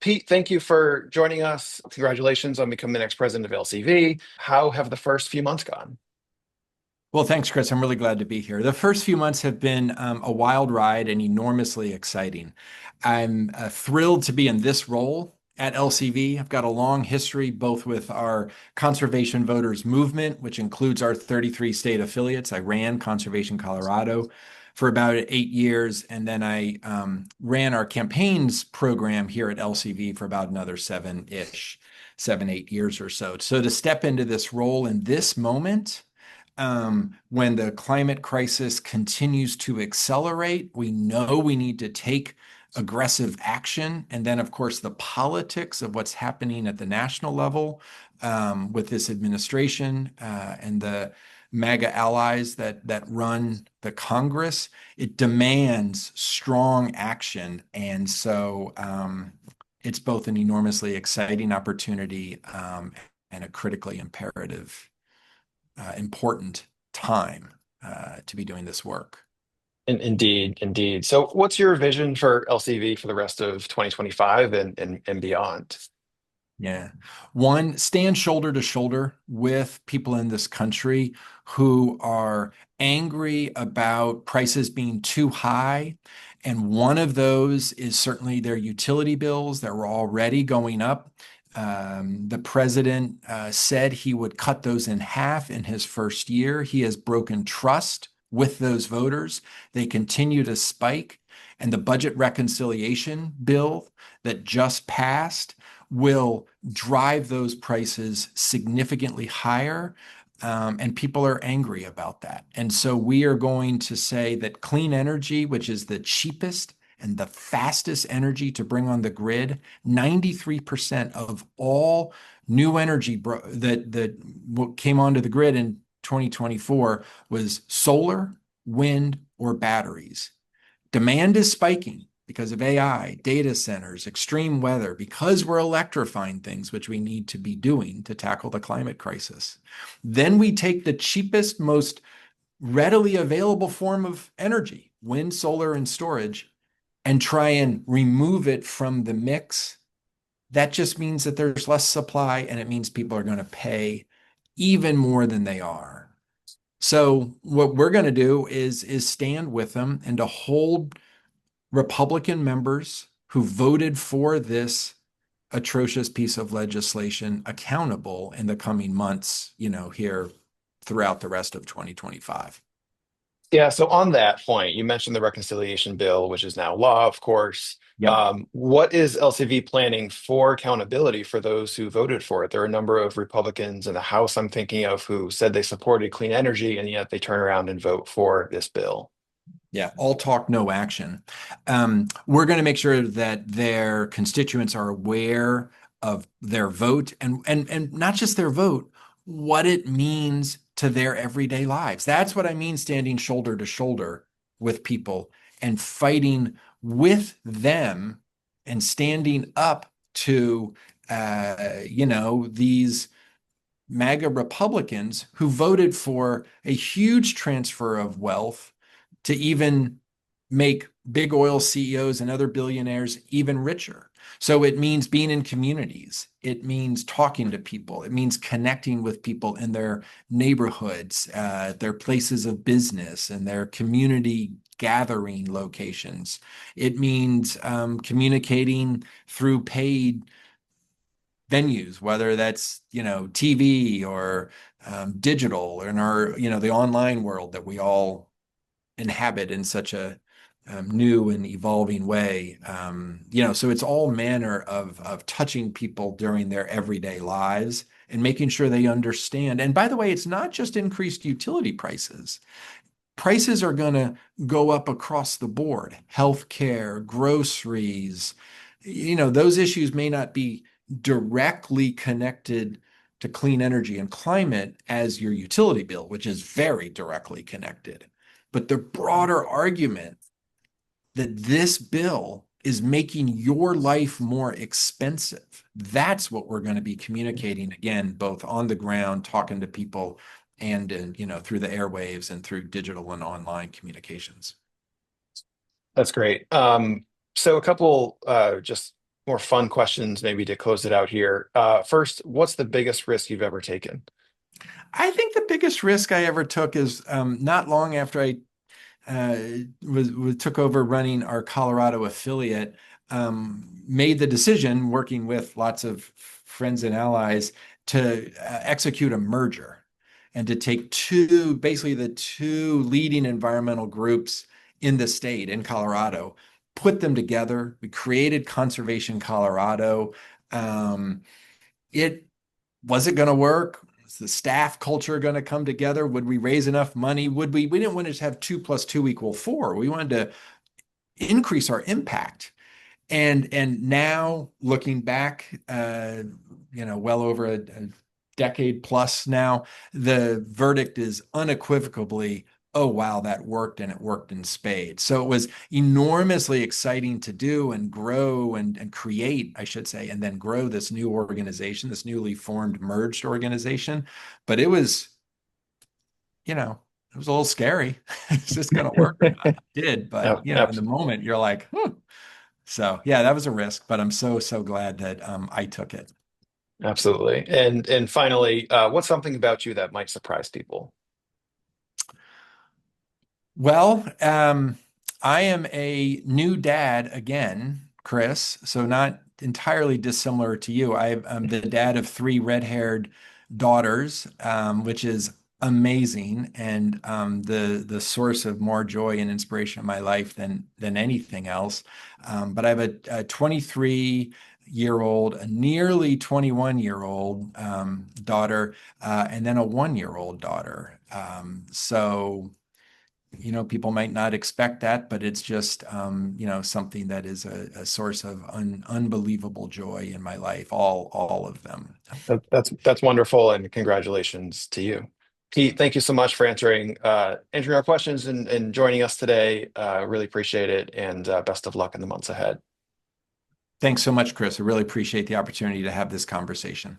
Pete, thank you for joining us. Congratulations on becoming the next president of LCV. How have the first few months gone? Well, thanks, Chris. I'm really glad to be here. The first few months have been a wild ride and enormously exciting. I'm thrilled to be in this role at LCV. I've got a long history both with our conservation voters movement, which includes our 33 state affiliates. I ran Conservation Colorado for about 8 years, and then I ran our campaigns program here at LCV for about another 8 years or so. So to step into this role in this moment, when the climate crisis continues to accelerate, we know we need to take aggressive action. And then, of course, the politics of what's happening at the national level with this administration and the MAGA allies that run the Congress, it demands strong action. And so it's both an enormously exciting opportunity and a critically important time to be doing this work. Indeed, indeed. So, what's your vision for LCV for the rest of 2025 and beyond? Yeah. One, stand shoulder to shoulder with people in this country who are angry about prices being too high. And one of those is certainly their utility bills that were already going up. The president said he would cut those in half in his first year. He has broken trust with those voters. They continue to spike. And the budget reconciliation bill that just passed will drive those prices significantly higher. And people are angry about that. And so we are going to say that clean energy, which is the cheapest and the fastest energy to bring on the grid, 93% of all new energy that came onto the grid in 2024 was solar, wind, or batteries. Demand is spiking because of AI, data centers, extreme weather, because we're electrifying things, which we need to be doing to tackle the climate crisis. Then we take the cheapest, most readily available form of energy, wind, solar, and storage, and try and remove it from the mix. That just means that there's less supply, and it means people are going to pay even more than they are. So what we're going to do is stand with them and to hold Republican members who voted for this atrocious piece of legislation accountable in the coming months, here throughout the rest of 2025. Yeah, so on that point, you mentioned the reconciliation bill, which is now law, of course. Yep. What is LCV planning for accountability for those who voted for it? There are a number of Republicans in the House I'm thinking of who said they supported clean energy, and yet they turn around and vote for this bill. Yeah, all talk, no action. We're going to make sure that their constituents are aware of their vote and not just their vote, what it means to their everyday lives. That's what I mean, standing shoulder to shoulder with people and fighting with them and standing up to, these MAGA Republicans who voted for a huge transfer of wealth to even make big oil CEOs and other billionaires even richer. So it means being in communities. It means talking to people. It means connecting with people in their neighborhoods, their places of business, and their community gathering locations. It means communicating through paid venues, whether that's, TV or digital, or in our, the online world that we all inhabit in such a new and evolving way. So it's all manner of touching people during their everyday lives and making sure they understand. And by the way, it's not just increased utility prices. Prices are going to go up across the board. Healthcare, groceries, those issues may not be directly connected to clean energy and climate as your utility bill, which is very directly connected. But the broader argument that this bill is making your life more expensive, that's what we're going to be communicating again, both on the ground, talking to people, and through the airwaves and through digital and online communications. That's great. So a couple just more fun questions maybe to close it out here. First, what's the biggest risk you've ever taken? I think the biggest risk I ever took is not long after I uh, took over running our Colorado affiliate, made the decision, working with lots of friends and allies, to execute a merger and to take basically the two leading environmental groups in the state, in Colorado, put them together. We created Conservation Colorado. Um, it was it going to work? Was the staff culture going to come together? Would we raise enough money? We didn't want to just have 2 + 2 = 4. We wanted to increase our impact. And now looking back, well over a decade plus now, the verdict is unequivocally, oh wow, that worked, and it worked in spades. So it was enormously exciting to do and grow and create, I should say, and then grow this new organization, this newly formed merged organization. But it was a little scary. Is this going to work or not? It did, but Oh, in the moment you're like, hmm. So yeah, that was a risk, but I'm so glad that I took it. absolutely. And finally, what's something about you that might surprise people? Well, I am a new dad again, Chris, so not entirely dissimilar to you. I'm the dad of three red-haired daughters, which is amazing and the source of more joy and inspiration in my life than anything else. But I have a 23-year-old, a nearly 21-year-old daughter, and then a 1-year-old daughter. People might not expect that, but it's just, something that is a source of unbelievable joy in my life, all of them. That's wonderful, and congratulations to you. Pete, thank you so much for answering our questions and joining us today. Really appreciate it, and best of luck in the months ahead. Thanks so much, Chris. I really appreciate the opportunity to have this conversation.